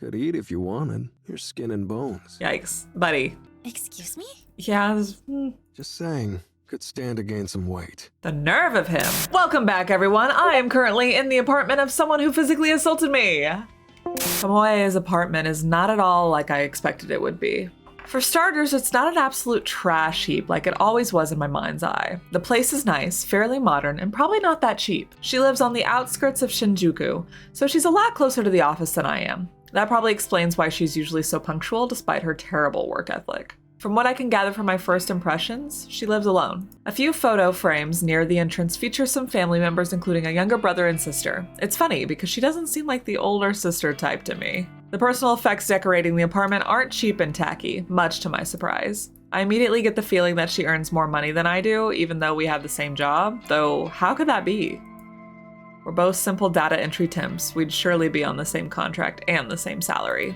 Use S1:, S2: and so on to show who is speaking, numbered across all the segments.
S1: Could eat if you wanted. You're skin and bones.
S2: Yikes, buddy.
S3: Excuse me?
S2: Yeah,
S1: Just saying. Could stand to gain some weight.
S2: the nerve of him. Welcome back, everyone. I am currently in the apartment of someone who physically assaulted me. Tomoe's apartment is not at all like I expected it would be. For starters, it's not an absolute trash heap like it always was in my mind's eye. The place is nice, fairly modern, and probably not that cheap. She lives on the outskirts of Shinjuku, so she's a lot closer to the office than I am. That probably explains why she's usually so punctual despite her terrible work ethic. From what I can gather from my first impressions, she lives alone. A few photo frames near the entrance feature some family members, including a younger brother and sister. It's funny because she doesn't seem like the older sister type to me. The personal effects decorating the apartment aren't cheap and tacky, much to my surprise. I immediately get the feeling that she earns more money than I do, even though we have the same job, though how could that be? We're both simple data entry temps. We'd surely be on the same contract and the same salary.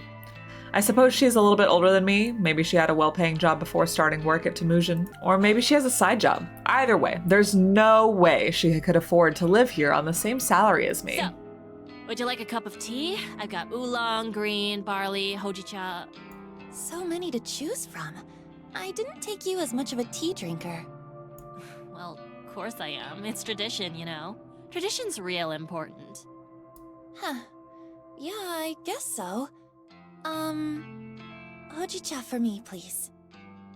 S2: I suppose she's a little bit older than me. Maybe she had a well-paying job before starting work at Temujin. Or maybe she has a side job. Either way, there's no way she could afford to live here on the same salary as me.
S3: So, would you like a cup of tea? I've got oolong, green, barley, hojicha. So many to choose from. I didn't take you as much of a tea drinker. Well, of course I am. It's tradition, you know. Tradition's real important. Huh. Yeah, I guess so. Hojicha for me, please.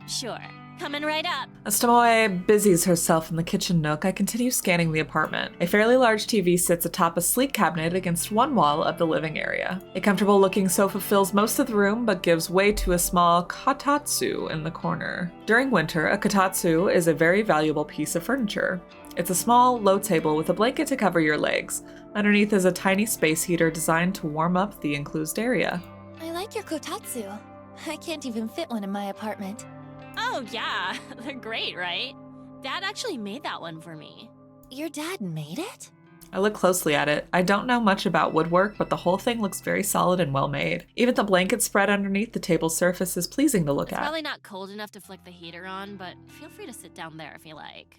S3: Sure. Coming right up.
S2: As Tomoe busies herself in the kitchen nook, I continue scanning the apartment. A fairly large TV sits atop a sleek cabinet against one wall of the living area. A comfortable-looking sofa fills most of the room, but gives way to a small kotatsu in the corner. During winter, a kotatsu is a very valuable piece of furniture. It's a small, low table with a blanket to cover your legs. Underneath is a tiny space heater designed to warm up the enclosed area.
S3: I like your kotatsu. I can't even fit one in my apartment. Oh, yeah. They're great, right? Dad actually made that one for me. Your dad made it?
S2: I look closely at it. I don't know much about woodwork, but the whole thing looks very solid and well made. Even the blanket spread underneath the table's surface is pleasing to look
S3: It's
S2: at.
S3: probably not cold enough to flick the heater on, but feel free to sit down there if you like.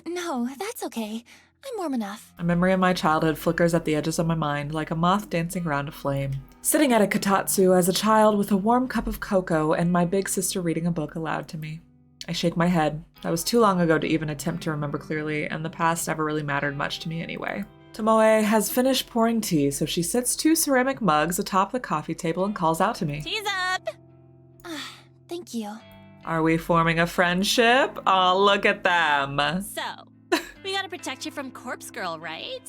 S3: No, that's okay. I'm warm enough.
S2: A memory of my childhood flickers at the edges of my mind like a moth dancing around a flame. Sitting at a kotatsu as a child with a warm cup of cocoa and my big sister reading a book aloud to me. I shake my head. That was too long ago to even attempt to remember clearly, and the past never really mattered much to me anyway. Tomoe has finished pouring tea, so she sits 2 ceramic mugs atop the coffee table and calls out to me.
S3: Tea's up! Thank you.
S2: Are we forming a friendship? Aw, look at them.
S3: So, we gotta protect you from Corpse Girl, right?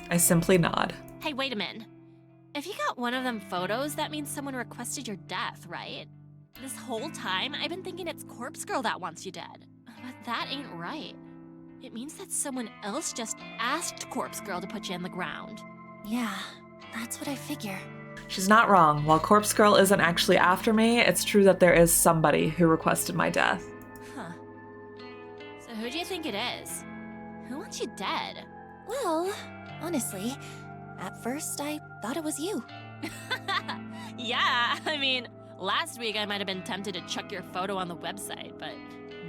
S2: I simply nod.
S3: Hey, wait a minute. If you got one of them photos, that means someone requested your death, right? This whole time, I've been thinking it's Corpse Girl that wants you dead. But that ain't right. It means that someone else just asked Corpse Girl to put you in the ground. Yeah, that's what I figure.
S2: She's not wrong. While Corpse Girl isn't actually after me, it's true that there is somebody who requested my death.
S3: Huh. So who do you think it is? Who wants you dead? Well, honestly, at first I thought it was you. Yeah, I mean, last week I might have been tempted to chuck your photo on the website, but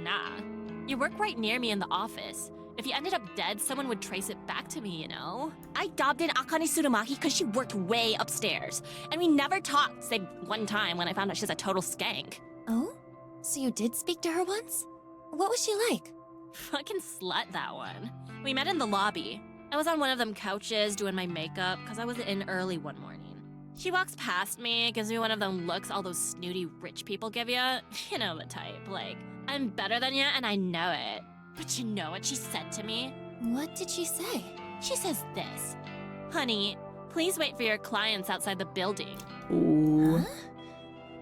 S3: nah. You work right near me in the office. If you ended up dead, someone would trace it back to me, you know? I dobbed in Akane Tsurumaki because she worked way upstairs. And we never talked, save one time when I found out she's a total skank. Oh? So you did speak to her once? What was she like? Fucking slut, that one. We met in the lobby. I was on one of them couches doing my makeup because I was in early one morning. She walks past me, gives me one of them looks all those snooty rich people give you. You know the type, like, I'm better than you and I know it. But you know what she said to me? What did she say? She says this. Honey, please wait for your clients outside the building.
S2: Ooh.
S3: Huh?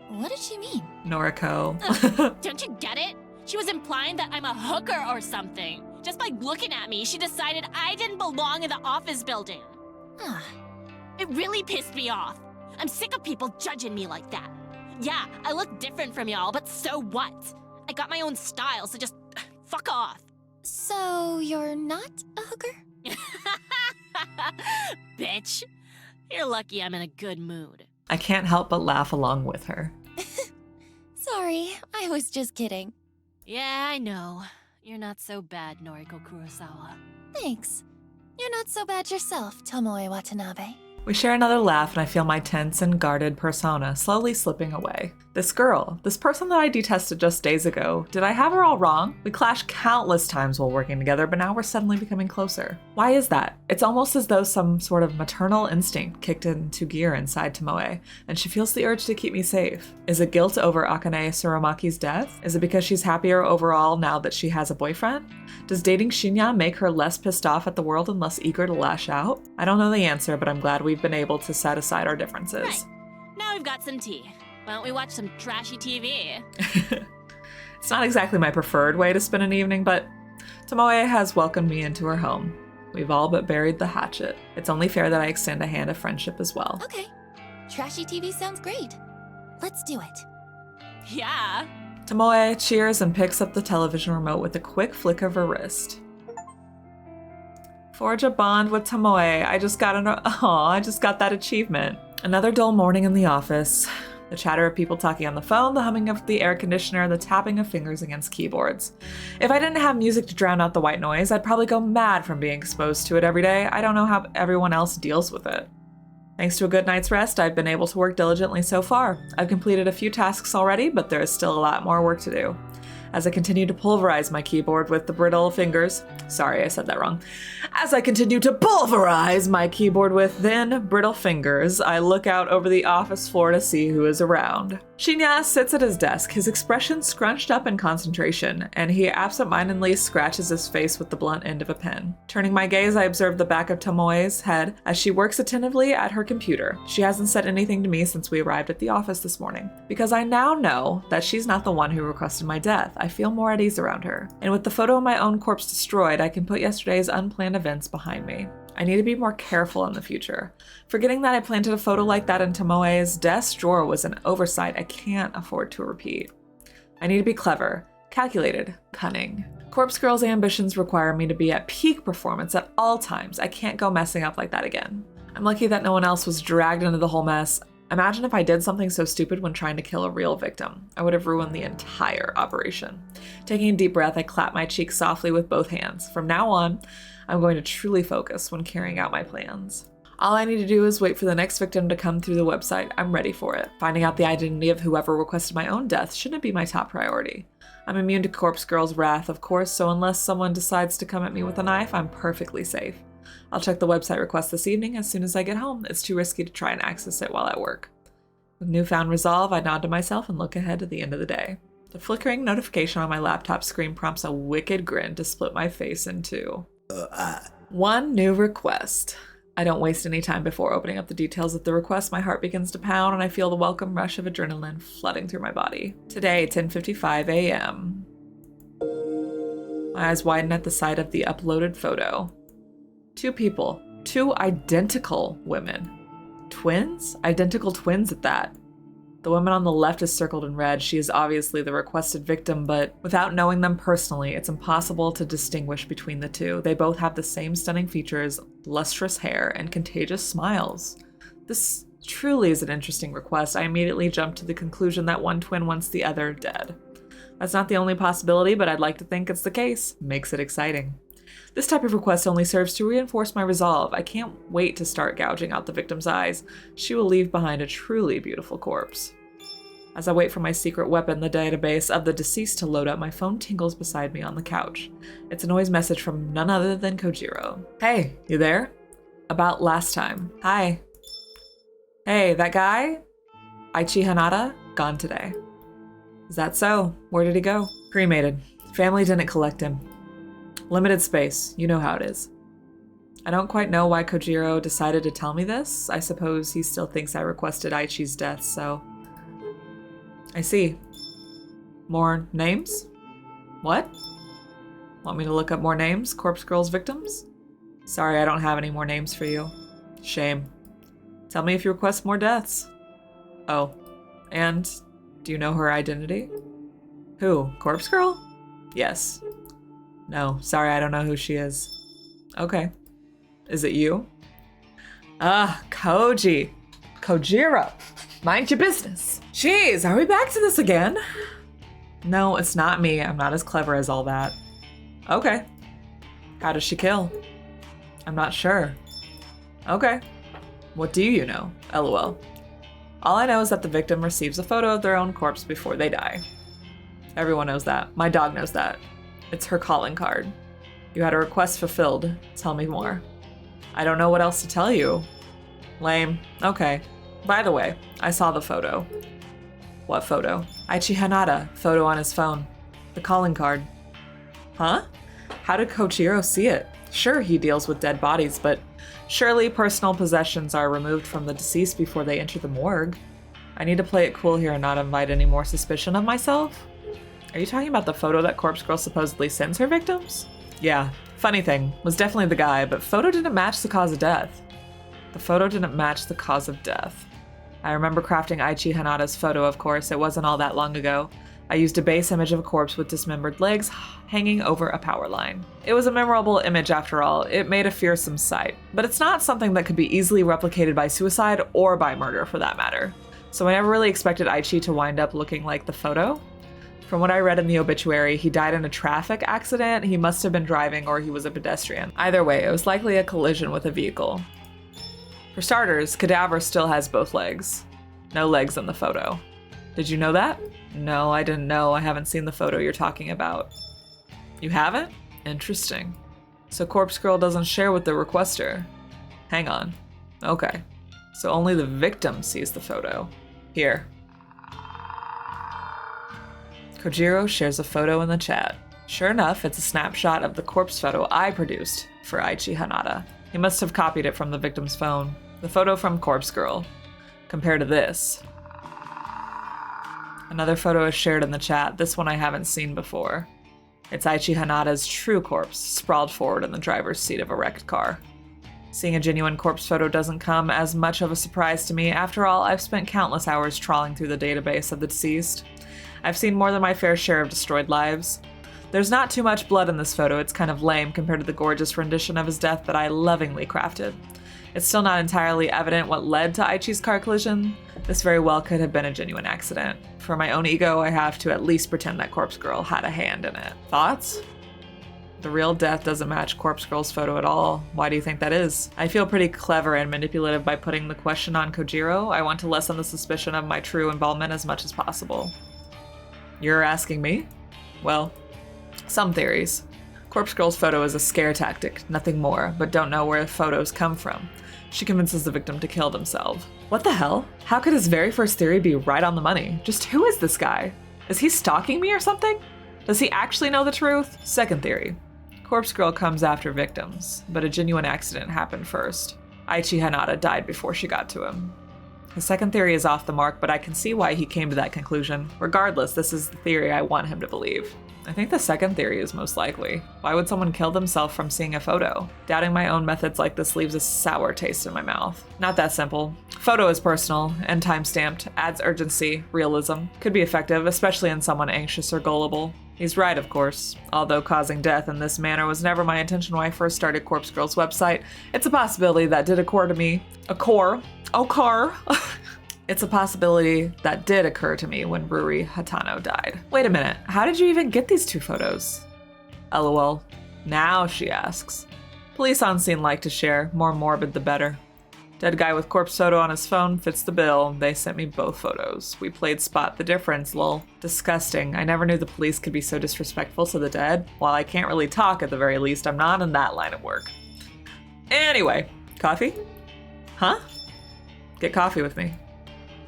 S3: What did she mean?
S2: Noriko.
S3: Don't you get it? She was implying that I'm a hooker or something. Just by looking at me, she decided I didn't belong in the office building. It really pissed me off. I'm sick of people judging me like that. Yeah, I look different from y'all, but so what? I got my own style, so just fuck off. So you're not a hooker? Bitch. You're lucky I'm in a good mood.
S2: I can't help but laugh along with her.
S3: Sorry, I was just kidding. Yeah, I know. You're not so bad, Noriko Kurosawa. Thanks. You're not so bad yourself, Tomoe Watanabe.
S2: We share another laugh and I feel my tense and guarded persona slowly slipping away. This girl, this person that I detested just days ago, did I have her all wrong? We clashed countless times while working together, but now we're suddenly becoming closer. Why is that? It's almost as though some sort of maternal instinct kicked into gear inside Tomoe, and she feels the urge to keep me safe. Is it guilt over Akane Surumaki's death? Is it because she's happier overall now that she has a boyfriend? Does dating Shinya make her less pissed off at the world and less eager to lash out? I don't know the answer, but I'm glad we've been able to set aside our differences.
S3: Right. Now we've got some tea. Why don't we watch some trashy TV?
S2: It's not exactly my preferred way to spend an evening, but Tomoe has welcomed me into her home. We've all but buried the hatchet. It's only fair that I extend a hand of friendship as well.
S4: Okay. Trashy TV sounds great. Let's do it.
S3: Yeah.
S2: Tomoe cheers and picks up the television remote with a quick flick of her wrist. Forge a bond with Tomoe. I just got that achievement. Another dull morning in the office. The chatter of people talking on the phone, the humming of the air conditioner, the tapping of fingers against keyboards. If I didn't have music to drown out the white noise, I'd probably go mad from being exposed to it every day. I don't know how everyone else deals with it. Thanks to a good night's rest, I've been able to work diligently so far. I've completed a few tasks already, but there is still a lot more work to do. As I continue to pulverize my keyboard with the brittle fingers, sorry, I said that wrong. As I continue to pulverize my keyboard with thin, brittle fingers, I look out over the office floor to see who is around. Shinya sits at his desk, his expression scrunched up in concentration, and he absentmindedly scratches his face with the blunt end of a pen. Turning my gaze, I observe the back of Tomoe's head as she works attentively at her computer. She hasn't said anything to me since we arrived at the office this morning. Because I now know that she's not the one who requested my death, I feel more at ease around her. And with the photo of my own corpse destroyed, I can put yesterday's unplanned events behind me. I need to be more careful in the future. Forgetting that I planted a photo like that in Tomoe's desk drawer was an oversight I can't afford to repeat. I need to be clever, calculated, cunning. Corpse Girl's ambitions require me to be at peak performance at all times. I can't go messing up like that again. I'm lucky that no one else was dragged into the whole mess. Imagine if I did something so stupid when trying to kill a real victim. I would have ruined the entire operation. Taking a deep breath, I clap my cheek softly with both hands. From now on, I'm going to truly focus when carrying out my plans. All I need to do is wait for the next victim to come through the website. I'm ready for it. Finding out the identity of whoever requested my own death shouldn't be my top priority. I'm immune to Corpse Girl's wrath, of course, so unless someone decides to come at me with a knife, I'm perfectly safe. I'll check the website request this evening as soon as I get home. It's too risky to try and access it while at work. With newfound resolve, I nod to myself and look ahead to the end of the day. The flickering notification on my laptop screen prompts a wicked grin to split my face in two. One new request. I don't waste any time before opening up the details of the request. My heart begins to pound and I feel the welcome rush of adrenaline flooding through my body. Today, 10:55 a.m. My eyes widen at the sight of the uploaded photo. Two people, two identical women. Twins? Identical twins at that. The woman on the left is circled in red. She is obviously the requested victim, but without knowing them personally, it's impossible to distinguish between the two. They both have the same stunning features, lustrous hair, and contagious smiles. This truly is an interesting request. I immediately jump to the conclusion that one twin wants the other dead. That's not the only possibility, but I'd like to think it's the case. Makes it exciting. This type of request only serves to reinforce my resolve. I can't wait to start gouging out the victim's eyes. She will leave behind a truly beautiful corpse. As I wait for my secret weapon, the database of the deceased, to load up, my phone tingles beside me on the couch. It's a noise message from none other than Kojiro. Hey, you there? About last time. Hi. Hey, that guy? Aichi Hanada? Gone today. Is that so? Where did he go? Cremated. Family didn't collect him. Limited space, you know how it is. I don't quite know why Kojiro decided to tell me this. I suppose he still thinks I requested Aichi's death, so... I see. More names? What? Want me to look up more names? Corpse Girl's victims? Sorry, I don't have any more names for you. Shame. Tell me if you request more deaths. Oh, and do you know her identity? Who? Corpse Girl? Yes. No, sorry, I don't know who she is. Okay. Is it you? Kojiro. Mind your business. Jeez, are we back to this again? No, it's not me. I'm not as clever as all that. Okay. How does she kill? I'm not sure. Okay. What do you know? LOL. All I know is that the victim receives a photo of their own corpse before they die. Everyone knows that. My dog knows that. It's her calling card. You had a request fulfilled. Tell me more. I don't know what else to tell you. Lame. Okay. By the way, I saw the photo. What photo? Aichi Hanada. Photo on his phone. The calling card. Huh? How did Kojiro see it? Sure, he deals with dead bodies, but surely personal possessions are removed from the deceased before they enter the morgue. I need to play it cool here and not invite any more suspicion of myself. Are you talking about the photo that Corpse Girl supposedly sends her victims? Yeah. Funny thing, was definitely the guy, but photo didn't match the cause of death. The photo didn't match the cause of death. I remember crafting Aichi Hanada's photo, of course. It wasn't all that long ago. I used a base image of a corpse with dismembered legs hanging over a power line. It was a memorable image after all. It made a fearsome sight. But it's not something that could be easily replicated by suicide or by murder for that matter. So I never really expected Aichi to wind up looking like the photo. From what I read in the obituary, he died in a traffic accident. He must have been driving or he was a pedestrian. Either way, it was likely a collision with a vehicle. For starters, cadaver still has both legs. No legs in the photo. Did you know that? No, I didn't know. I haven't seen the photo you're talking about. You haven't? Interesting. So Corpse Girl doesn't share with the requester. Hang on. Okay. So only the victim sees the photo. Here. Kojiro shares a photo in the chat. Sure enough, it's a snapshot of the corpse photo I produced for Aichi Hanada. He must have copied it from the victim's phone. The photo from Corpse Girl. Compared to this. Another photo is shared in the chat. This one I haven't seen before. It's Aichi Hanada's true corpse, sprawled forward in the driver's seat of a wrecked car. Seeing a genuine corpse photo doesn't come as much of a surprise to me. After all, I've spent countless hours trawling through the database of the deceased. I've seen more than my fair share of destroyed lives. There's not too much blood in this photo. It's kind of lame compared to the gorgeous rendition of his death that I lovingly crafted. It's still not entirely evident what led to Aichi's car collision. This very well could have been a genuine accident. For my own ego, I have to at least pretend that Corpse Girl had a hand in it. Thoughts? The real death doesn't match Corpse Girl's photo at all. Why do you think that is? I feel pretty clever and manipulative by putting the question on Kojiro. I want to lessen the suspicion of my true involvement as much as possible. You're asking me? Well, some theories. Corpse Girl's photo is a scare tactic, nothing more, but don't know where photos come from. She convinces the victim to kill themselves. What the hell? How could his very first theory be right on the money? Just who is this guy? Is he stalking me or something? Does he actually know the truth? Second theory. Corpse Girl comes after victims, but a genuine accident happened first. Aichi Hanada died before she got to him. His second theory is off the mark, but I can see why he came to that conclusion. Regardless, this is the theory I want him to believe. I think the second theory is most likely. Why would someone kill themselves from seeing a photo? Doubting my own methods like this leaves a sour taste in my mouth. Not that simple. Photo is personal and time-stamped, adds urgency, realism. Could be effective, especially in someone anxious or gullible. He's right, of course. Although causing death in this manner was never my intention when I first started Corpse Girl's website, it's a possibility that did occur to me. It's a possibility that did occur to me when Ruri Hatano died. Wait a minute, how did you even get these two photos? LOL. Now she asks. Police on scene like to share, more morbid the better. Dead guy with corpse photo on his phone fits the bill. They sent me both photos. We played spot the difference, lol. Disgusting. I never knew the police could be so disrespectful to the dead. While I can't really talk at the very least, I'm not in that line of work. Anyway, coffee? Huh? Get coffee with me.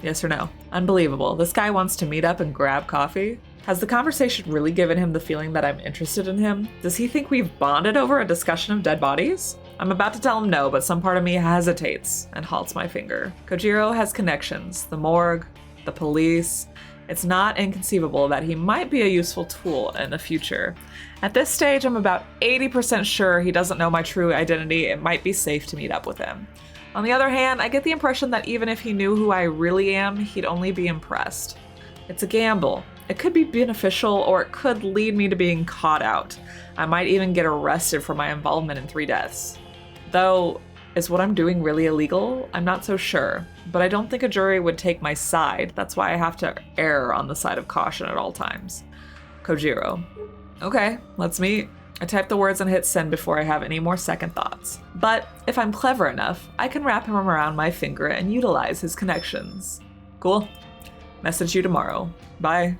S2: Yes or no? Unbelievable. This guy wants to meet up and grab coffee? Has the conversation really given him the feeling that I'm interested in him? Does he think we've bonded over a discussion of dead bodies? I'm about to tell him no, but some part of me hesitates and halts my finger. Kojiro has connections, the morgue, the police. It's not inconceivable that he might be a useful tool in the future. At this stage, I'm about 80% sure he doesn't know my true identity. It might be safe to meet up with him. On the other hand, I get the impression that even if he knew who I really am, he'd only be impressed. It's a gamble. It could be beneficial, or it could lead me to being caught out. I might even get arrested for my involvement in 3 deaths. Though, is what I'm doing really illegal? I'm not so sure, but I don't think a jury would take my side. That's why I have to err on the side of caution at all times. Kojiro. Okay, let's meet. I type the words and hit send before I have any more second thoughts. But if I'm clever enough, I can wrap him around my finger and utilize his connections. Cool. Message you tomorrow. Bye.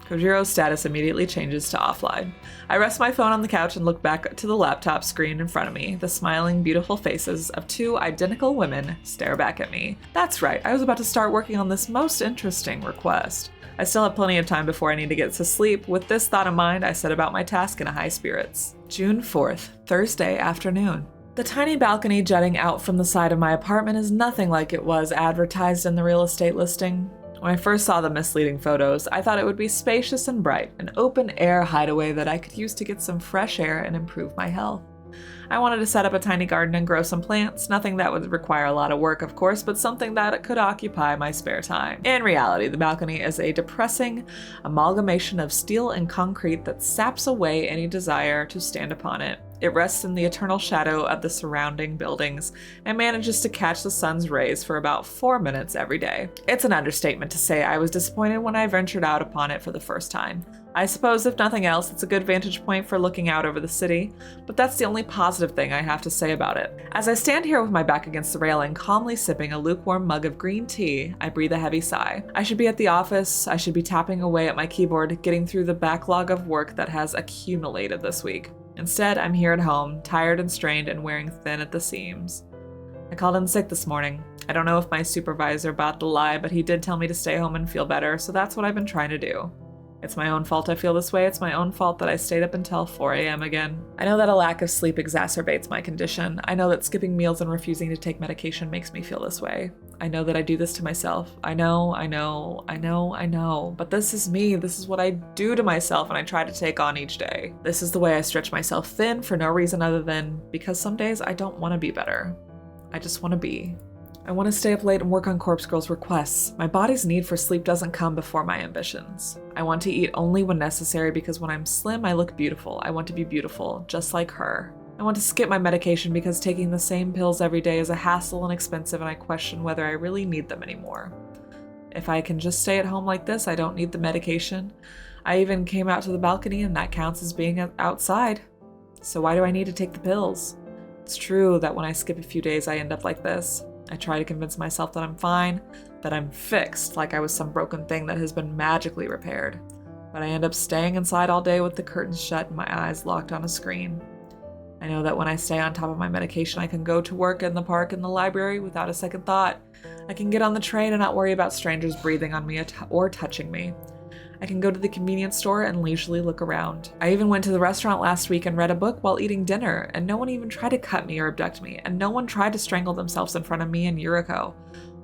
S2: Kojiro's status immediately changes to offline. I rest my phone on the couch and look back to the laptop screen in front of me. The smiling, beautiful faces of two identical women stare back at me. That's right, I was about to start working on this most interesting request. I still have plenty of time before I need to get to sleep. With this thought in mind, I set about my task in high spirits. June 4th, Thursday afternoon. The tiny balcony jutting out from the side of my apartment is nothing like it was advertised in the real estate listing. When I first saw the misleading photos, I thought it would be spacious and bright, an open-air hideaway that I could use to get some fresh air and improve my health. I wanted to set up a tiny garden and grow some plants, nothing that would require a lot of work, of course, but something that could occupy my spare time. In reality, the balcony is a depressing amalgamation of steel and concrete that saps away any desire to stand upon it. It rests in the eternal shadow of the surrounding buildings and manages to catch the sun's rays for about 4 minutes every day. It's an understatement to say I was disappointed when I ventured out upon it for the first time. I suppose, if nothing else, it's a good vantage point for looking out over the city, but that's the only positive thing I have to say about it. As I stand here with my back against the railing, calmly sipping a lukewarm mug of green tea, I breathe a heavy sigh. I should be at the office, I should be tapping away at my keyboard, getting through the backlog of work that has accumulated this week. Instead, I'm here at home, tired and strained and wearing thin at the seams. I called in sick this morning. I don't know if my supervisor bought the lie, but he did tell me to stay home and feel better, so that's what I've been trying to do. It's my own fault I feel this way. It's my own fault that I stayed up until 4 a.m. again. I know that a lack of sleep exacerbates my condition. I know that skipping meals and refusing to take medication makes me feel this way. I know that I do this to myself. I know. But this is me. This is what I do to myself and I try to take on each day. This is the way I stretch myself thin for no reason other than because some days I don't want to be better. I just want to be. I want to stay up late and work on Corpse Girl's requests. My body's need for sleep doesn't come before my ambitions. I want to eat only when necessary because when I'm slim, I look beautiful. I want to be beautiful, just like her. I want to skip my medication because taking the same pills every day is a hassle and expensive, and I question whether I really need them anymore. If I can just stay at home like this, I don't need the medication. I even came out to the balcony, and that counts as being outside. So why do I need to take the pills? It's true that when I skip a few days, I end up like this. I try to convince myself that I'm fine, that I'm fixed, like I was some broken thing that has been magically repaired. But I end up staying inside all day with the curtains shut and my eyes locked on a screen. I know that when I stay on top of my medication, I can go to work in the park and the library without a second thought. I can get on the train and not worry about strangers breathing on me or touching me. I can go to the convenience store and leisurely look around. I even went to the restaurant last week and read a book while eating dinner, and no one even tried to cut me or abduct me, and no one tried to strangle themselves in front of me and Yuriko.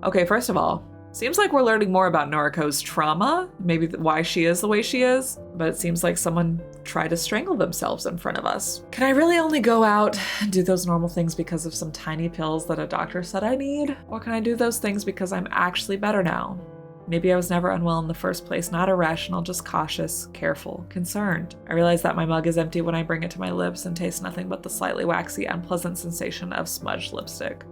S2: Okay, first of all, seems like we're learning more about Noriko's trauma, maybe why she is the way she is, but it seems like someone tried to strangle themselves in front of us. Can I really only go out and do those normal things because of some tiny pills that a doctor said I need? Or can I do those things because I'm actually better now? Maybe I was never unwell in the first place, not irrational, just cautious, careful, concerned. I realize that my mug is empty when I bring it to my lips and taste nothing but the slightly waxy, unpleasant sensation of smudged lipstick.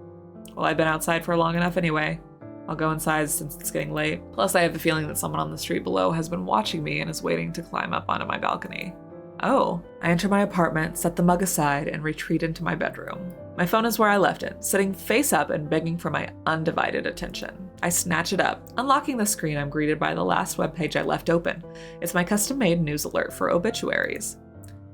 S2: Well, I've been outside for long enough anyway. I'll go inside since it's getting late. Plus, I have the feeling that someone on the street below has been watching me and is waiting to climb up onto my balcony. Oh. I enter my apartment, set the mug aside, and retreat into my bedroom. My phone is where I left it, sitting face up and begging for my undivided attention. I snatch it up. Unlocking the screen, I'm greeted by the last webpage I left open. It's my custom-made news alert for obituaries.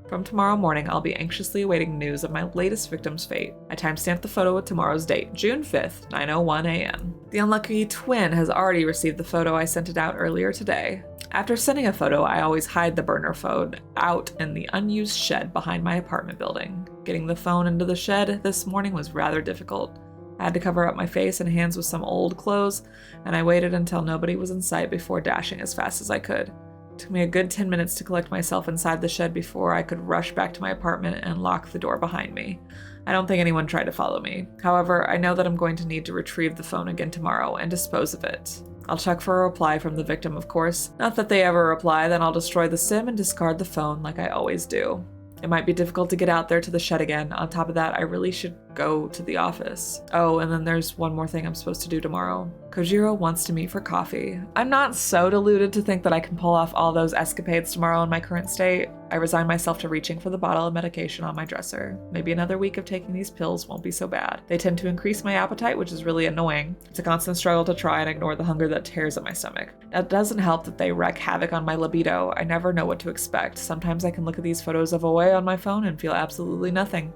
S2: From tomorrow morning, I'll be anxiously awaiting news of my latest victim's fate. I timestamped the photo with tomorrow's date, June 5th, 9:01 a.m. The unlucky twin has already received the photo. I sent it out earlier today. After sending a photo, I always hide the burner phone out in the unused shed behind my apartment building. Getting the phone into the shed this morning was rather difficult. I had to cover up my face and hands with some old clothes, and I waited until nobody was in sight before dashing as fast as I could. It took me a good 10 minutes to collect myself inside the shed before I could rush back to my apartment and lock the door behind me. I don't think anyone tried to follow me. However, I know that I'm going to need to retrieve the phone again tomorrow and dispose of it. I'll check for a reply from the victim, of course. Not that they ever reply, then I'll destroy the SIM and discard the phone like I always do. It might be difficult to get out there to the shed again. On top of that, I really should go to the office. Oh, and then there's one more thing I'm supposed to do tomorrow. Kojiro wants to meet for coffee. I'm not so deluded to think that I can pull off all those escapades tomorrow in my current state. I resign myself to reaching for the bottle of medication on my dresser. Maybe another week of taking these pills won't be so bad. They tend to increase my appetite, which is really annoying. It's a constant struggle to try and ignore the hunger that tears at my stomach. It doesn't help that they wreak havoc on my libido. I never know what to expect. Sometimes I can look at these photos of Oe on my phone and feel absolutely nothing.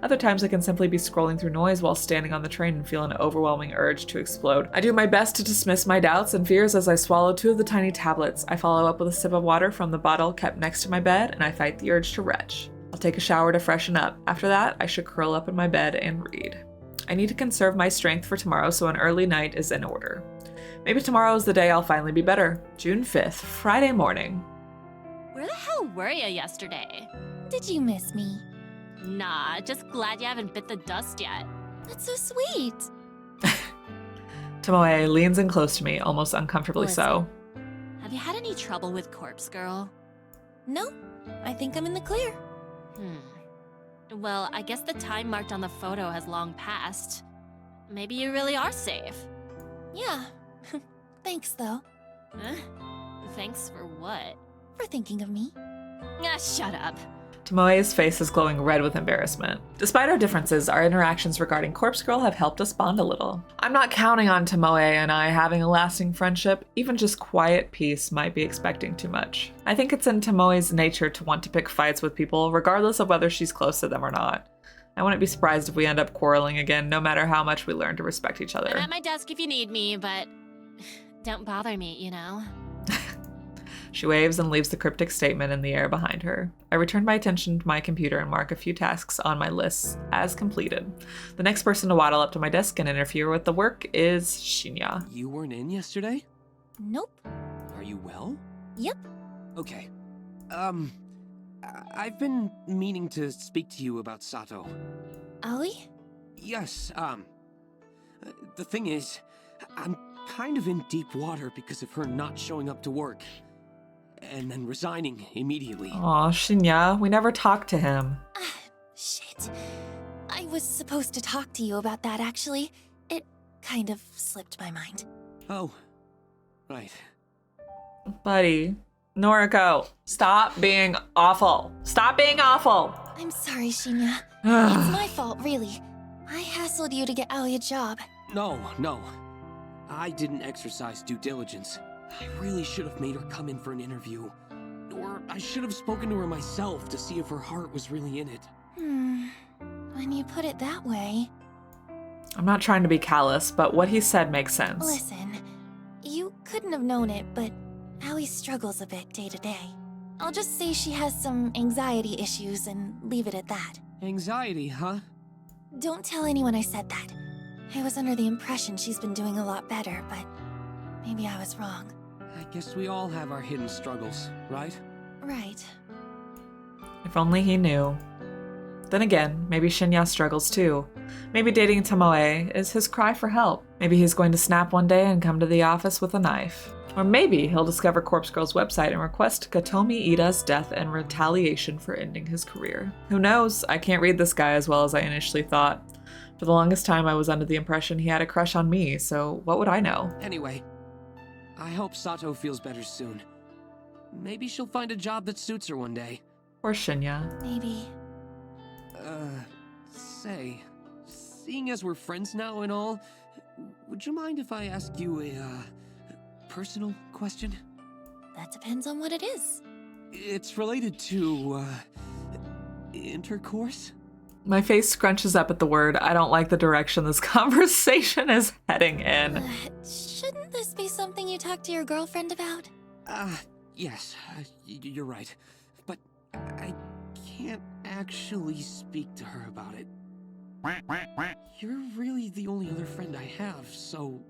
S2: Other times I can simply be scrolling through noise while standing on the train and feel an overwhelming urge to explode. I do my best to dismiss my doubts and fears as I swallow 2 of the tiny tablets. I follow up with a sip of water from the bottle kept next to my bed, and I fight the urge to retch. I'll take a shower to freshen up. After that, I should curl up in my bed and read. I need to conserve my strength for tomorrow, so an early night is in order. Maybe tomorrow is the day I'll finally be better. June 5th, Friday morning.
S3: Where the hell were you yesterday?
S4: Did you miss me?
S3: Nah, just glad you haven't bit the dust yet.
S4: That's so sweet.
S2: Tomoe leans in close to me, almost uncomfortably so.
S3: Have you had any trouble with Corpse Girl?
S4: No, I think I'm in the clear.
S3: Well, I guess the time marked on the photo has long passed. Maybe you really are safe.
S4: Yeah. Thanks, though.
S3: Huh? Thanks for what?
S4: For thinking of me.
S3: Ah, shut up.
S2: Tomoe's face is glowing red with embarrassment. Despite our differences, our interactions regarding Corpse Girl have helped us bond a little. I'm not counting on Tomoe and I having a lasting friendship. Even just quiet peace might be expecting too much. I think it's in Tomoe's nature to want to pick fights with people, regardless of whether she's close to them or not. I wouldn't be surprised if we end up quarreling again, no matter how much we learn to respect each other.
S3: I'm at my desk if you need me, but don't bother me, you know?
S2: She waves and leaves the cryptic statement in the air behind her. I return my attention to my computer and mark a few tasks on my list as completed. The next person to waddle up to my desk and interfere with the work is Shinya.
S5: You weren't in yesterday?
S4: Nope.
S5: Are you well?
S4: Yep.
S5: Okay. I've been meaning to speak to you about Sato.
S4: Aoi?
S5: Yes, the thing is, I'm kind of in deep water because of her not showing up to work. And then resigning immediately.
S2: Aw, Shinya, we never talked to him.
S4: Shit. I was supposed to talk to you about that, actually. It kind of slipped my mind.
S5: Oh, right.
S2: Buddy, Noriko, stop being awful. Stop being awful.
S4: I'm sorry, Shinya. It's my fault, really. I hassled you to get Aoi a job.
S5: No. I didn't exercise due diligence. I really should have made her come in for an interview. Or I should have spoken to her myself to see if her heart was really in it.
S4: When you put it that way...
S2: I'm not trying to be callous, but what he said makes sense.
S4: Listen, you couldn't have known it, but Aoi struggles a bit day to day. I'll just say she has some anxiety issues and leave it at that.
S5: Anxiety, huh?
S4: Don't tell anyone I said that. I was under the impression she's been doing a lot better, but maybe I was wrong.
S5: I guess we all have our hidden struggles, right?
S4: Right.
S2: If only he knew. Then again, maybe Shinya struggles too. Maybe dating Tomoe is his cry for help. Maybe he's going to snap one day and come to the office with a knife. Or maybe he'll discover Corpse Girl's website and request Katomi Ida's death in retaliation for ending his career. Who knows? I can't read this guy as well as I initially thought. For the longest time, I was under the impression he had a crush on me, so what would I know?
S5: Anyway, I hope Sato feels better soon. Maybe she'll find a job that suits her one day.
S2: Or Shinya.
S4: Maybe.
S5: Say, seeing as we're friends now and all, would you mind if I ask you a personal question?
S4: That depends on what it is.
S5: It's related to, intercourse?
S2: My face scrunches up at the word. I don't like the direction this conversation is heading in.
S4: Shouldn't this be something you talk to your girlfriend about?
S5: Yes, you're right. But I can't actually speak to her about it. You're really the only other friend I have, so...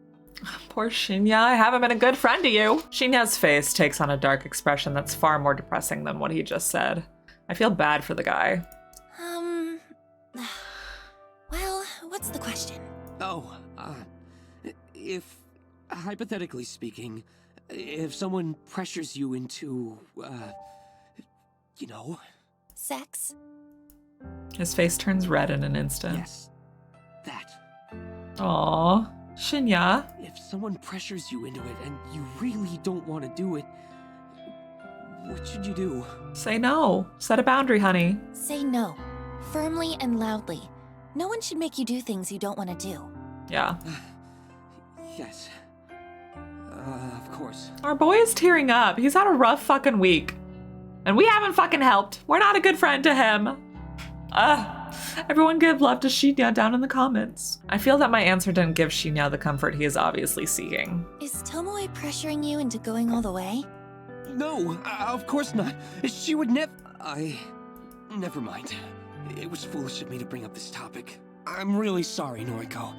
S2: Poor Shinya, I haven't been a good friend to you. Shinya's face takes on a dark expression that's far more depressing than what he just said. I feel bad for the guy.
S4: Well, what's the question?
S5: Oh, if, hypothetically speaking, if someone pressures you into, you know...
S4: Sex?
S2: His face turns red in an instant.
S5: Yes,
S2: Aw, Shinya.
S5: If someone pressures you into it and you really don't want to do it, what should you do?
S2: Say no. Set a boundary, honey.
S4: Say no. Firmly and loudly. No one should make you do things you don't want to do.
S2: Yeah.
S5: Yes. Of course.
S2: Our boy is tearing up. He's had a rough fucking week. And we haven't fucking helped. We're not a good friend to him. Everyone give love to Shinya down in the comments. I feel that my answer didn't give Shinya the comfort he is obviously seeking.
S4: Is Tomoe pressuring you into going all the way?
S5: No, of course not. She would never. Never mind. It was foolish of me to bring up this topic. I'm really sorry, Noriko.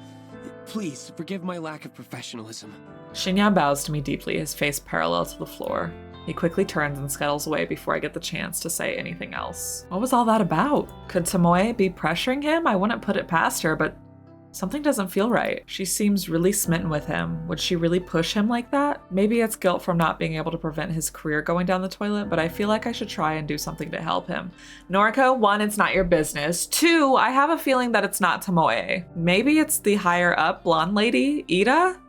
S5: Please forgive my lack of professionalism.
S2: Shinya bows to me deeply, his face parallel to the floor. He quickly turns and scuttles away before I get the chance to say anything else. What was all that about? Could Tomoe be pressuring him? I wouldn't put it past her, but something doesn't feel right. She seems really smitten with him. Would she really push him like that? Maybe it's guilt from not being able to prevent his career going down the toilet, but I feel like I should try and do something to help him. Noriko, 1, it's not your business. 2, I have a feeling that it's not Tomoe. Maybe it's the higher up blonde lady, Ida?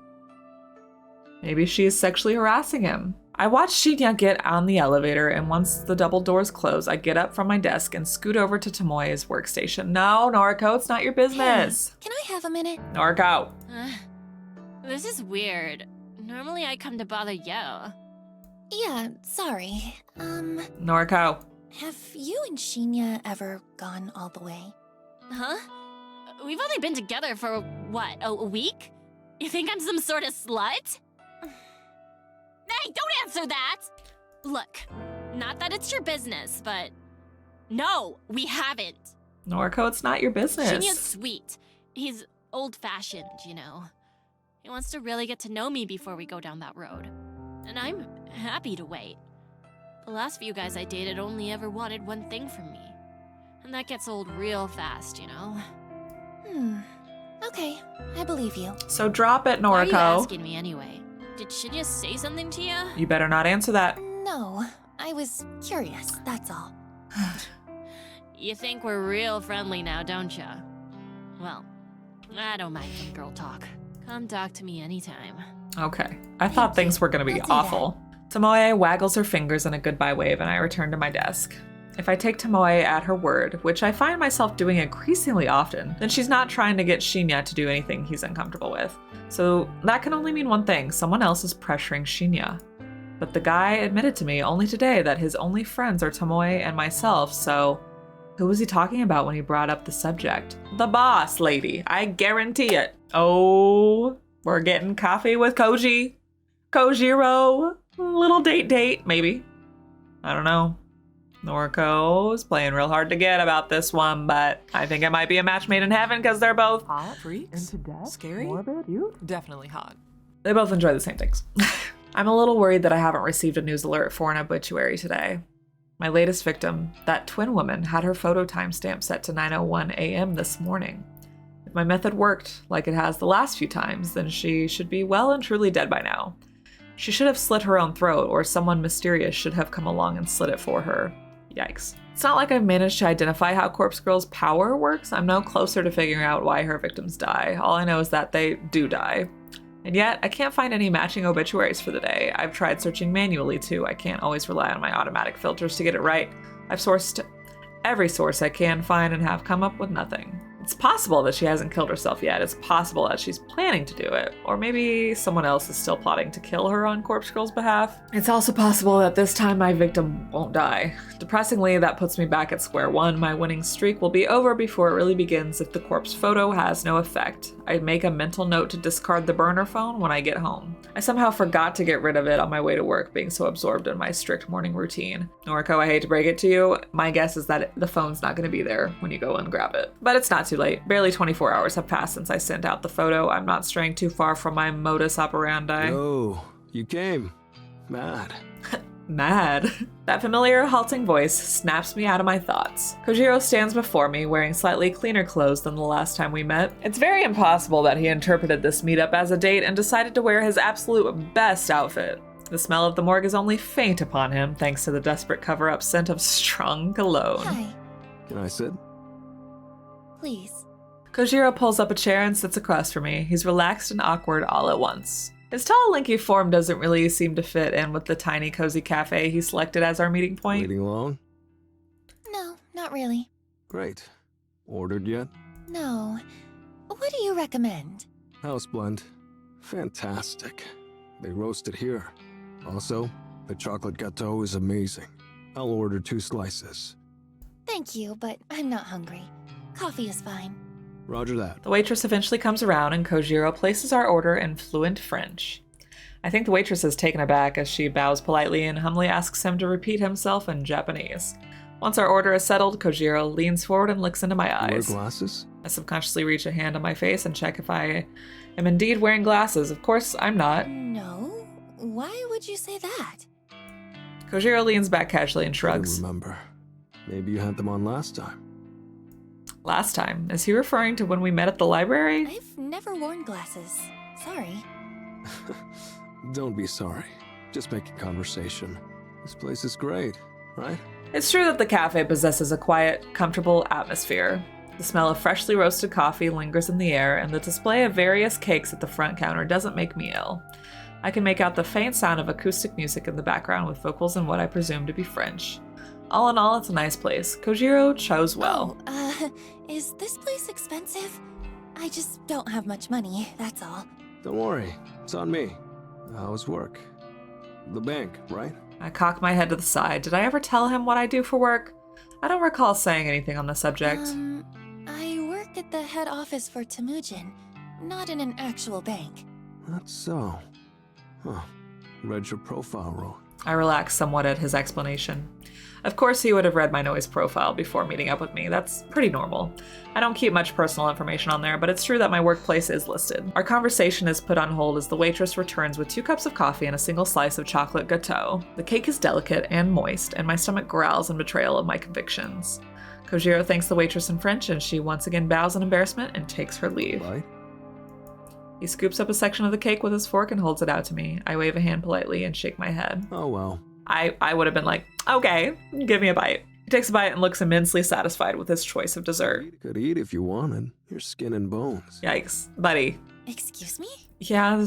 S2: Maybe she is sexually harassing him. I watch Shinya get on the elevator, and once the double doors close, I get up from my desk and scoot over to Tomoe's workstation. No, Noriko, it's not your business.
S4: Hey, can I have a minute?
S2: Noriko.
S3: This is weird. Normally I come to bother you.
S4: Yeah, sorry.
S2: Noriko.
S4: Have you and Shinya ever gone all the way?
S3: Huh? We've only been together for, what, a week? You think I'm some sort of slut? Hey, don't answer that! Look, not that it's your business, but no, we haven't.
S2: Noriko, it's not your business.
S3: Shinya's sweet. He's old-fashioned, you know. He wants to really get to know me before we go down that road. And I'm happy to wait. The last few guys I dated only ever wanted one thing from me. And that gets old real fast, you know?
S4: Okay, I believe you.
S2: So drop it, Noriko.
S3: Why are you asking me anyway? Did Shinya say something to you?
S2: You better not answer that.
S4: No, I was curious, that's all.
S3: You think we're real friendly now, don't ya? Well, I don't mind some girl talk. Come talk to me anytime.
S2: Okay. I thought things were going to be awful. Tomoe waggles her fingers in a goodbye wave, and I return to my desk. If I take Tomoe at her word, which I find myself doing increasingly often, then she's not trying to get Shinya to do anything he's uncomfortable with. So that can only mean one thing: someone else is pressuring Shinya. But the guy admitted to me only today that his only friends are Tomoe and myself, so who was he talking about when he brought up the subject? The boss lady, I guarantee it. Oh, we're getting coffee with Kojiro. Little date, maybe. I don't know. Noriko's playing real hard to get about this one, but I think it might be a match made in heaven because they're both
S6: hot, freaks, into death, scary, morbid, cute, definitely hot.
S2: They both enjoy the same things. I'm a little worried that I haven't received a news alert for an obituary today. My latest victim, that twin woman, had her photo timestamp set to 9:01 a.m. this morning. If my method worked like it has the last few times, then she should be well and truly dead by now. She should have slit her own throat, or someone mysterious should have come along and slit it for her. Yikes. It's not like I've managed to identify how Corpse Girl's power works. I'm no closer to figuring out why her victims die. All I know is that they do die. And yet, I can't find any matching obituaries for the day. I've tried searching manually too. I can't always rely on my automatic filters to get it right. I've sourced every source I can find and have come up with nothing. It's possible that she hasn't killed herself yet. It's possible that she's planning to do it. Or maybe someone else is still plotting to kill her on Corpse Girl's behalf. It's also possible that this time my victim won't die. Depressingly, that puts me back at square one. My winning streak will be over before it really begins if the corpse photo has no effect. I make a mental note to discard the burner phone when I get home. I somehow forgot to get rid of it on my way to work, being so absorbed in my strict morning routine. Noriko, I hate to break it to you. My guess is that the phone's not going to be there when you go and grab it. But it's not too late. Barely 24 hours have passed since I sent out the photo. I'm not straying too far from my modus operandi.
S1: Oh, you came. Mad.
S2: Mad. That familiar halting voice snaps me out of my thoughts. Kojiro stands before me wearing slightly cleaner clothes than the last time we met. It's very impossible that he interpreted this meetup as a date and decided to wear his absolute best outfit. The smell of the morgue is only faint upon him thanks to the desperate cover-up scent of strong cologne.
S4: Hi.
S1: Can I sit?
S4: Please.
S2: Kojiro pulls up a chair and sits across from me. He's relaxed and awkward all at once. His tall, lanky form doesn't really seem to fit in with the tiny, cozy cafe he selected as our meeting point.
S1: Waiting long?
S4: No, not really.
S1: Great. Ordered yet?
S4: No. What do you recommend?
S1: House blend. Fantastic. They roast it here. Also, the chocolate gâteau is amazing. I'll order 2 slices.
S4: Thank you, but I'm not hungry. Coffee is fine.
S1: Roger that.
S2: The waitress eventually comes around and Kojiro places our order in fluent French. I think the waitress is taken aback as she bows politely and humbly asks him to repeat himself in Japanese. Once our order is settled, Kojiro leans forward and looks into my
S1: You wear
S2: eyes.
S1: glasses?
S2: I subconsciously reach a hand on my face and check if I am indeed wearing glasses. Of course, I'm not.
S4: No? Why would you say that?
S2: Kojiro leans back casually and
S1: I
S2: shrugs.
S1: remember. Maybe you had them on last time.
S2: Last time? Is he referring to when we met at the library?
S4: I've never worn glasses. Sorry.
S1: Don't be sorry. Just making conversation. This place is great, right?
S2: It's true that the cafe possesses a quiet, comfortable atmosphere. The smell of freshly roasted coffee lingers in the air, and the display of various cakes at the front counter doesn't make me ill. I can make out the faint sound of acoustic music in the background with vocals in what I presume to be French. All in all, it's a nice place. Kojiro chose well.
S4: Is this place expensive? I just don't have much money, that's all.
S1: Don't worry. It's on me. How's work? The bank, right?
S2: I cock my head to the side. Did I ever tell him what I do for work? I don't recall saying anything on the subject.
S4: I work at the head office for Temujin, not in an actual bank.
S1: That's so. Huh. Read your profile wrong.
S2: I relaxed somewhat at his explanation. Of course, he would have read my noise profile before meeting up with me. That's pretty normal. I don't keep much personal information on there, but it's true that my workplace is listed. Our conversation is put on hold as the waitress returns with 2 cups of coffee and a single slice of chocolate gâteau. The cake is delicate and moist, and my stomach growls in betrayal of my convictions. Kojiro thanks the waitress in French, and she once again bows in embarrassment and takes her leave.
S1: Right?
S2: He scoops up a section of the cake with his fork and holds it out to me. I wave a hand politely and shake my head.
S1: Oh well.
S2: I would have been like, okay, give me a bite. He takes a bite and looks immensely satisfied with his choice of dessert.
S1: Could eat if you wanted. You're skin and bones.
S2: Yikes, buddy.
S4: Excuse me?
S2: Yeah,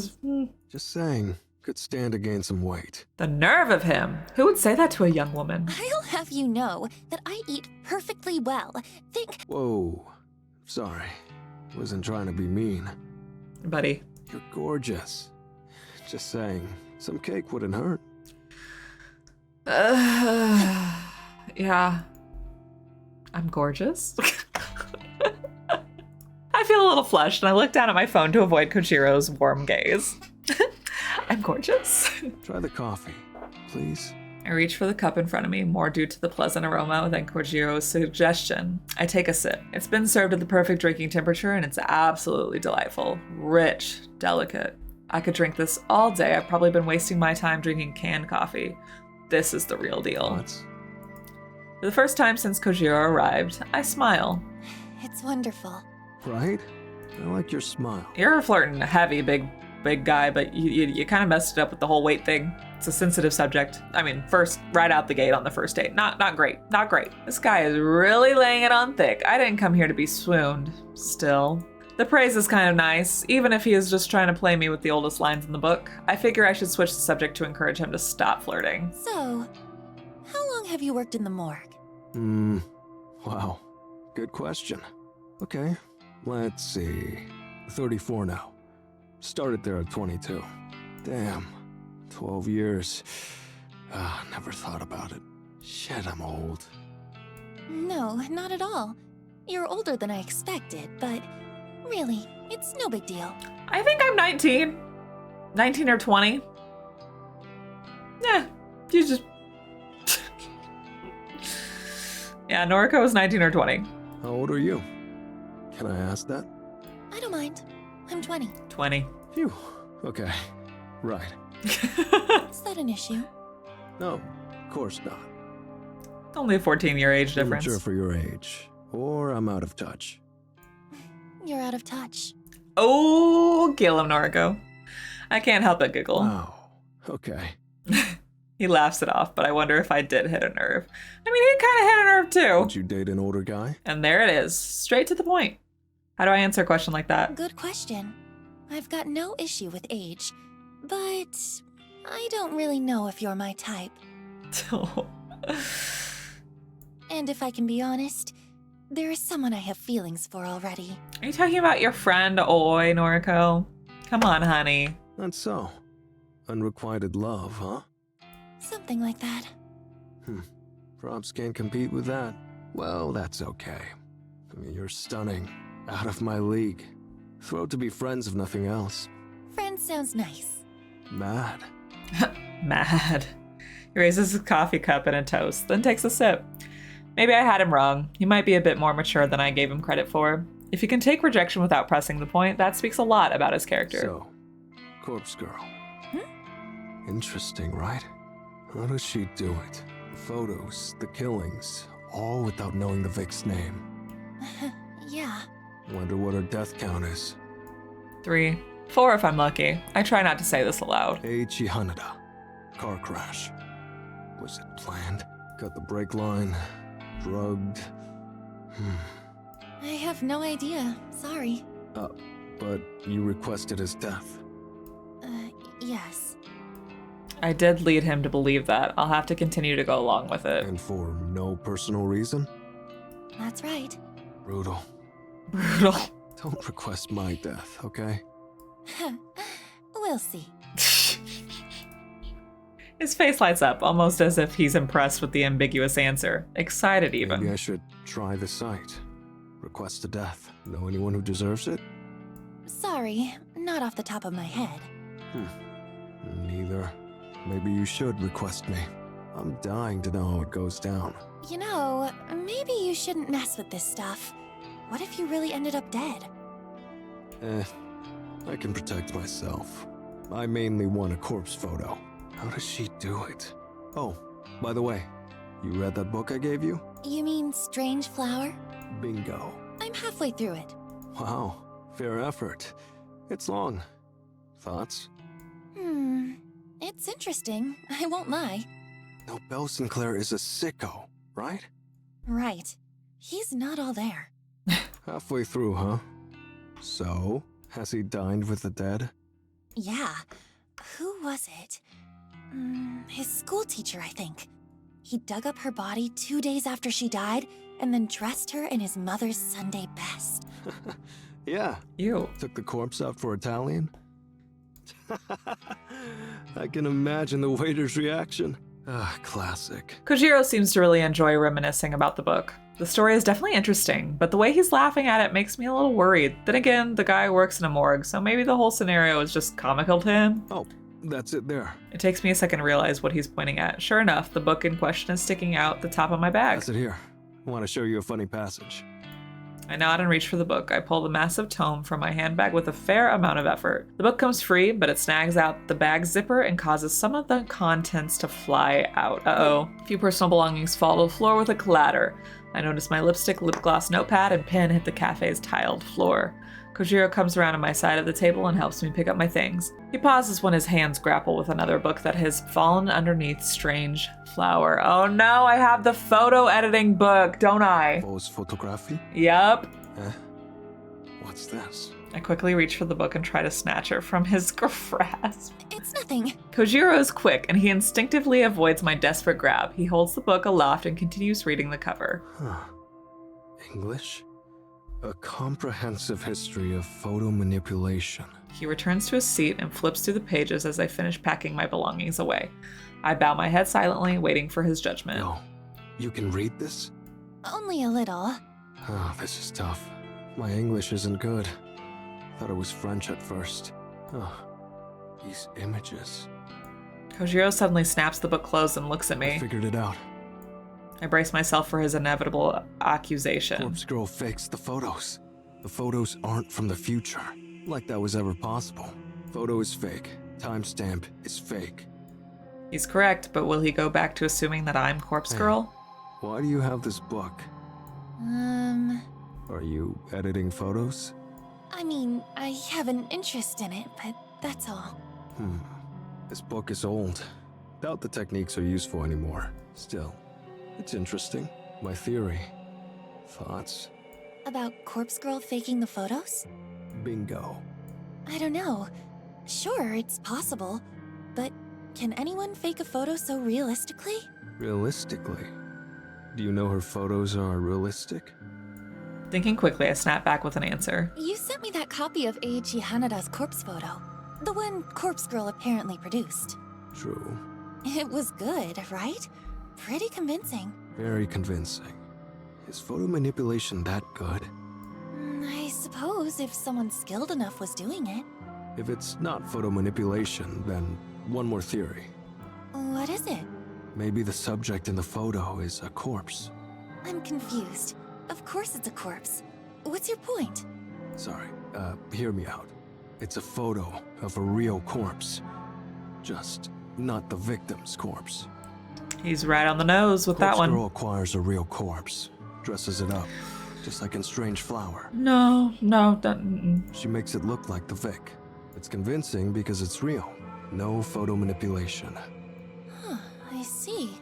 S1: Just saying. Could stand to gain some weight.
S2: the nerve of him. Who would say that to a young woman?
S4: I'll have you know that I eat perfectly well. Think.
S1: Whoa. Sorry. Wasn't trying to be mean.
S2: Buddy.
S1: You're gorgeous. Just saying. Some cake wouldn't hurt.
S2: Yeah. I'm gorgeous. I feel a little flushed and I look down at my phone to avoid Kojiro's warm gaze. I'm gorgeous.
S1: Try the coffee, please.
S2: I reach for the cup in front of me, more due to the pleasant aroma than Kojiro's suggestion. I take a sip. It's been served at the perfect drinking temperature and it's absolutely delightful. Rich, delicate. I could drink this all day. I've probably been wasting my time drinking canned coffee. This is the real deal.
S1: Thoughts?
S2: For the first time since Kojiro arrived, I smile.
S4: It's wonderful.
S1: Right? I like your smile.
S2: You're a flirting, heavy, big guy, but you kind of messed it up with the whole weight thing. It's a sensitive subject. I mean, first, right out the gate on the first date. Not great. Not great. This guy is really laying it on thick. I didn't come here to be swooned. Still. The praise is kind of nice, even if he is just trying to play me with the oldest lines in the book. I figure I should switch the subject to encourage him to stop flirting.
S4: So, how long have you worked in the morgue?
S1: Wow. Good question. Okay, let's see. 34 now. Started there at 22. Damn. 12 years. Never thought about it. Shit, I'm old.
S4: No, not at all. You're older than I expected, but really, it's no big deal.
S2: I think I'm 19. 19 or 20. Yeah, you just... Yeah, Noriko was 19 or 20.
S1: How old are you? Can I ask that?
S4: I don't mind. I'm 20.
S2: 20.
S1: Phew. Okay. Right.
S4: Is that an issue?
S1: No, of course not.
S2: Only a 14-year age difference.
S1: Immature for your age. Or I'm out of touch.
S4: You're out of touch.
S2: Oh, kill him, Noriko. I can't help but giggle.
S1: Wow. Okay.
S2: He laughs it off, but I wonder if I did hit a nerve. I mean, he kind of hit a nerve too.
S1: Would you date an older guy?
S2: And there it is, straight to the point. How do I answer a question like that?
S4: Good question. I've got no issue with age, but I don't really know if you're my type. And if I can be honest, there is someone I have feelings for already.
S2: Are you talking about your friend, Oi, Noriko? Come on, honey.
S1: That's so. Unrequited love, huh?
S4: Something like that.
S1: Props can't compete with that. Well, that's okay. I mean, you're stunning. Out of my league. Thrilled to be friends if nothing else.
S4: Friend sounds nice.
S1: Mad.
S2: Mad. He raises his coffee cup and a toast, then takes a sip. Maybe I had him wrong. He might be a bit more mature than I gave him credit for. If he can take rejection without pressing the point, that speaks a lot about his character.
S1: So, Corpse Girl. Interesting, right? How does she do it? The photos, the killings, all without knowing the Vic's name.
S4: Yeah.
S1: Wonder what her death count is.
S2: 3, 4 if I'm lucky. I try not to say this aloud.
S1: Eiichi Hanada. Car crash. Was it planned? Cut the brake line. Drugged.
S4: I have no idea. Sorry.
S1: But you requested his death.
S4: Yes.
S2: I did lead him to believe that. I'll have to continue to go along with it.
S1: And for no personal reason?
S4: That's right.
S1: Brutal.
S2: Brutal.
S1: Don't request my death, okay?
S4: We'll see.
S2: His face lights up, almost as if he's impressed with the ambiguous answer. Excited even.
S1: Maybe I should try the site. Request a death. Know anyone who deserves it?
S4: Sorry, not off the top of my head.
S1: Neither. Maybe you should request me. I'm dying to know how it goes down.
S4: You know, maybe you shouldn't mess with this stuff. What if you really ended up dead?
S1: I can protect myself. I mainly want a corpse photo. How does she do it? Oh, by the way, you read that book I gave you?
S4: You mean Strange Flower?
S1: Bingo.
S4: I'm halfway through it.
S1: Wow, fair effort. It's long. Thoughts?
S4: It's interesting, I won't lie.
S1: Nobel Sinclair is a sicko, right?
S4: Right. He's not all there.
S1: Halfway through, huh? So, has he dined with the dead?
S4: Yeah. Who was it? His school teacher, I think. He dug up her body 2 days after she died and then dressed her in his mother's Sunday best.
S1: Yeah.
S2: Ew.
S1: Took the corpse out for Italian? I can imagine the waiter's reaction. Classic.
S2: Kojiro seems to really enjoy reminiscing about the book. The story is definitely interesting, but the way he's laughing at it makes me a little worried. Then again, the guy works in a morgue, so maybe the whole scenario is just comical to him.
S1: Oh, that's it there.
S2: It takes me a second to realize what he's pointing at. Sure enough, the book in question is sticking out the top of my bag.
S1: That's it here. I want to show you a funny passage.
S2: I nod and reach for the book. I pull the massive tome from my handbag with a fair amount of effort. The book comes free, but it snags out the bag zipper and causes some of the contents to fly out. Uh-oh. A few personal belongings fall to the floor with a clatter. I notice my lipstick, lip gloss, notepad, and pen hit the cafe's tiled floor. Kojiro comes around to my side of the table and helps me pick up my things. He pauses when his hands grapple with another book that has fallen underneath Strange Flower. Oh no, I have the photo editing book, don't I?
S1: Pose photography?
S2: Yup.
S1: What's this?
S2: I quickly reach for the book and try to snatch her from his grasp.
S4: It's nothing.
S2: Kojiro is quick, and he instinctively avoids my desperate grab. He holds the book aloft and continues reading the cover.
S1: English? A comprehensive history of photo manipulation.
S2: He returns to his seat and flips through the pages as I finish packing my belongings away. I bow my head silently, waiting for his judgment.
S1: Yo, you can read this?
S4: Only a little.
S1: Oh, this is tough. My English isn't good. Thought it was French at first. These images.
S2: Kojiro suddenly snaps the book closed and looks at
S1: I
S2: me.
S1: figured it out.
S2: I brace myself for his inevitable accusation.
S1: Corpse Girl fakes the photos. The photos aren't from the future. Like that was ever possible. Photo is fake. Timestamp is fake.
S2: He's correct, but will he go back to assuming that I'm Corpse Girl?
S1: Why do you have this book? Are you editing photos?
S4: I mean, I have an interest in it, but that's all.
S1: This book is old. Doubt the techniques are useful anymore. Still, it's interesting. My theory. Thoughts?
S4: About Corpse Girl faking the photos?
S1: Bingo.
S4: I don't know. Sure, it's possible. But can anyone fake a photo so realistically?
S1: Realistically? Do you know her photos are realistic?
S2: Thinking quickly, I snapped back with an answer.
S4: You sent me that copy of Eiichi Hanada's corpse photo. The one Corpse Girl apparently produced.
S1: True.
S4: It was good, right? Pretty convincing.
S1: Very convincing. Is photo manipulation that good?
S4: I suppose if someone skilled enough was doing it.
S1: If it's not photo manipulation, then one more theory.
S4: What is it?
S1: Maybe the subject in the photo is a corpse.
S4: I'm confused. Of course it's a corpse. What's your point?
S1: Sorry, hear me out. It's a photo of a real corpse. Just not the victim's corpse.
S2: He's right on the nose with that
S1: Corpse
S2: one.
S1: Girl acquires a real corpse, dresses it up, just like in Strange Flower.
S2: No, don't.
S1: She makes it look like the Vic. It's convincing because it's real. No photo manipulation.
S4: Huh, I see.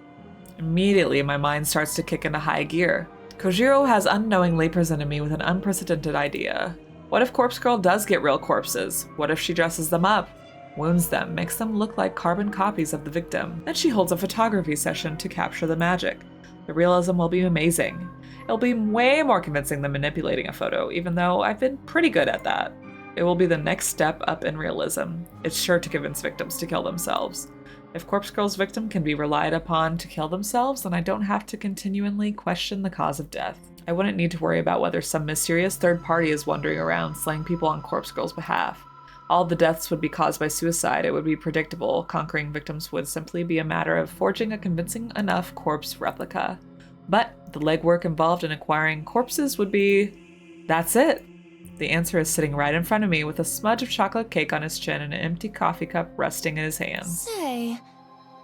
S2: Immediately, my mind starts to kick into high gear. Kojiro has unknowingly presented me with an unprecedented idea. What if Corpse Girl does get real corpses? What if she dresses them up, wounds them, makes them look like carbon copies of the victim? Then she holds a photography session to capture the magic. The realism will be amazing. It'll be way more convincing than manipulating a photo, even though I've been pretty good at that. It will be the next step up in realism. It's sure to convince victims to kill themselves. If Corpse Girl's victim can be relied upon to kill themselves, then I don't have to continually question the cause of death. I wouldn't need to worry about whether some mysterious third party is wandering around slaying people on Corpse Girl's behalf. All the deaths would be caused by suicide. It would be predictable. Conquering victims would simply be a matter of forging a convincing enough corpse replica. But the legwork involved in acquiring corpses would be... that's it. The answer is sitting right in front of me with a smudge of chocolate cake on his chin and an empty coffee cup resting in his hand.
S4: Say,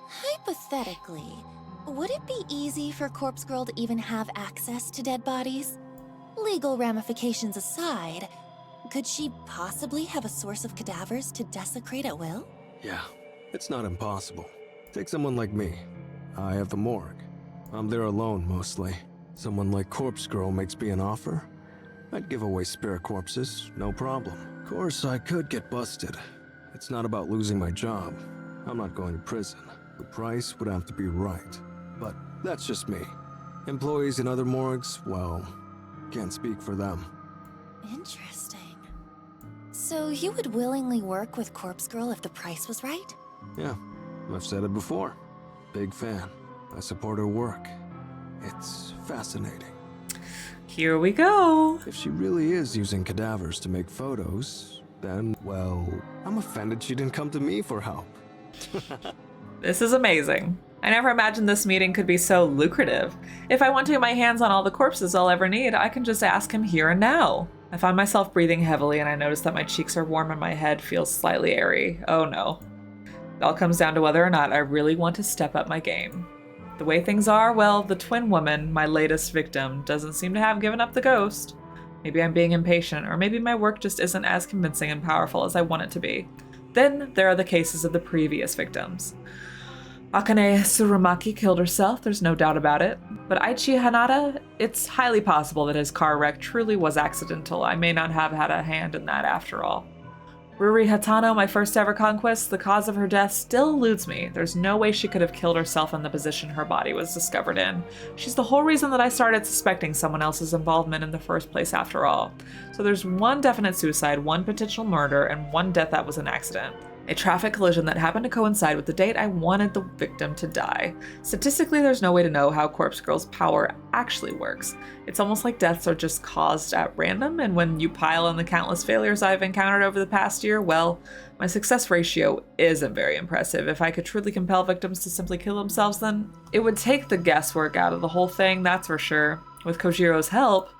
S4: hypothetically, would it be easy for Corpse Girl to even have access to dead bodies? Legal ramifications aside, could she possibly have a source of cadavers to desecrate at will?
S1: Yeah, it's not impossible. Take someone like me. I have the morgue. I'm there alone, mostly. Someone like Corpse Girl makes me an offer. I'd give away spare corpses, no problem. Of course, I could get busted. It's not about losing my job. I'm not going to prison. The price would have to be right. But that's just me. Employees in other morgues, well, can't speak for them.
S4: Interesting. So you would willingly work with Corpse Girl if the price was right?
S1: Yeah, I've said it before. Big fan. I support her work. It's fascinating.
S2: Here we go.
S1: If she really is using cadavers to make photos, then, well, I'm offended she didn't come to me for help.
S2: This is amazing. I never imagined this meeting could be so lucrative. If I want to get my hands on all the corpses I'll ever need, I can just ask him here and now. I find myself breathing heavily and I notice that my cheeks are warm and my head feels slightly airy. Oh no. It all comes down to whether or not I really want to step up my game. The way things are, well, the twin woman, my latest victim, doesn't seem to have given up the ghost. Maybe I'm being impatient, or maybe my work just isn't as convincing and powerful as I want it to be. Then there are the cases of the previous victims. Akane Tsurumaki killed herself, there's no doubt about it. But Eiichi Hanada, it's highly possible that his car wreck truly was accidental. I may not have had a hand in that after all. Ruri Hatano, my first ever conquest, the cause of her death still eludes me. There's no way she could have killed herself in the position her body was discovered in. She's the whole reason that I started suspecting someone else's involvement in the first place after all. So there's one definite suicide, one potential murder, and one death that was an accident. A traffic collision that happened to coincide with the date I wanted the victim to die. Statistically, there's no way to know how Corpse Girl's power actually works. It's almost like deaths are just caused at random, and when you pile in the countless failures I've encountered over the past year, well, my success ratio isn't very impressive. If I could truly compel victims to simply kill themselves, then it would take the guesswork out of the whole thing, that's for sure. With Kojiro's help,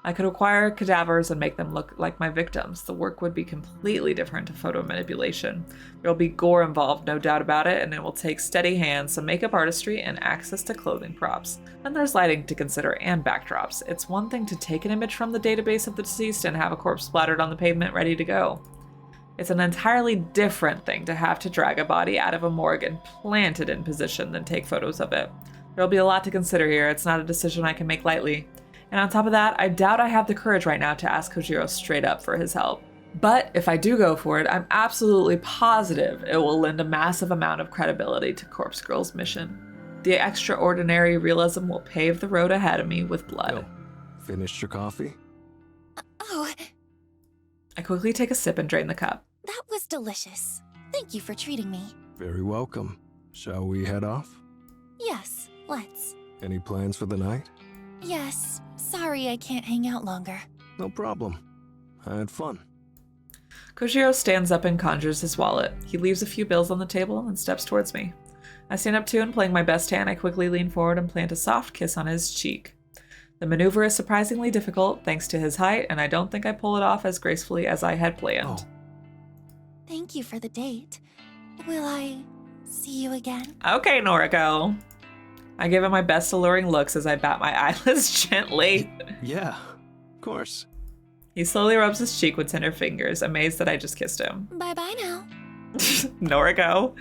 S2: I could acquire cadavers and make them look like my victims. The work would be completely different to photo manipulation. There'll be gore involved, no doubt about it, and it will take steady hands, some makeup artistry, and access to clothing props. And there's lighting to consider and backdrops. It's one thing to take an image from the database of the deceased and have a corpse splattered on the pavement ready to go. It's an entirely different thing to have to drag a body out of a morgue and plant it in position than take photos of it. There'll be a lot to consider here. It's not a decision I can make lightly. And on top of that, I doubt I have the courage right now to ask Kojiro straight up for his help. But if I do go for it, I'm absolutely positive it will lend a massive amount of credibility to Corpse Girl's mission. The extraordinary realism will pave the road ahead of me with blood.
S1: Oh, finished your coffee?
S4: Oh,
S2: I quickly take a sip and drain the cup.
S4: that was delicious. Thank you for treating me.
S1: Very welcome. Shall we head off?
S4: Yes, let's.
S1: Any plans for the night?
S4: Yes, sorry I can't hang out longer.
S1: No problem. I had fun.
S2: Kojiro stands up and conjures his wallet. He leaves a few bills on the table and steps towards me. I stand up too, and playing my best hand, I quickly lean forward and plant a soft kiss on his cheek. The maneuver is surprisingly difficult thanks to his height, and I don't think I pull it off as gracefully as I had planned.
S1: Oh,
S4: Thank you for the date. Will I see you again?
S2: Okay, Noriko. I give him my best alluring looks as I bat my eyelids gently.
S1: yeah, of course.
S2: He slowly rubs his cheek with tender fingers, amazed that I just kissed him.
S4: Bye-bye now.
S2: Noriko.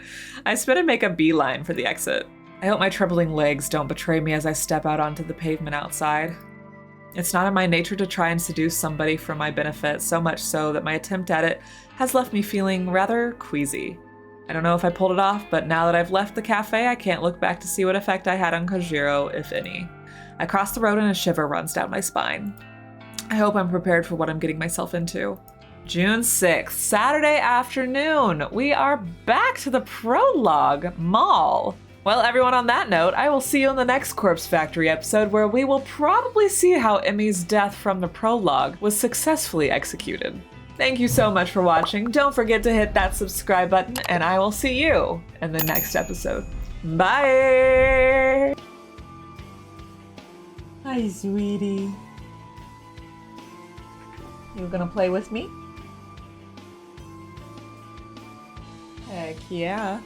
S2: I spit and make a beeline for the exit. I hope my trembling legs don't betray me as I step out onto the pavement outside. It's not in my nature to try and seduce somebody for my benefit, so much so that my attempt at it has left me feeling rather queasy. I don't know if I pulled it off, but now that I've left the cafe, I can't look back to see what effect I had on Kojiro, if any. I cross the road and a shiver runs down my spine. I hope I'm prepared for what I'm getting myself into. June 6th, Saturday afternoon. We are back to the prologue mall. Well, everyone, on that note, I will see you in the next Corpse Factory episode where we will probably see how Emmy's death from the prologue was successfully executed. Thank you so much for watching. Don't forget to hit that subscribe button, and I will see you in the next episode. Bye! Hi, sweetie. You gonna play with me? Heck yeah.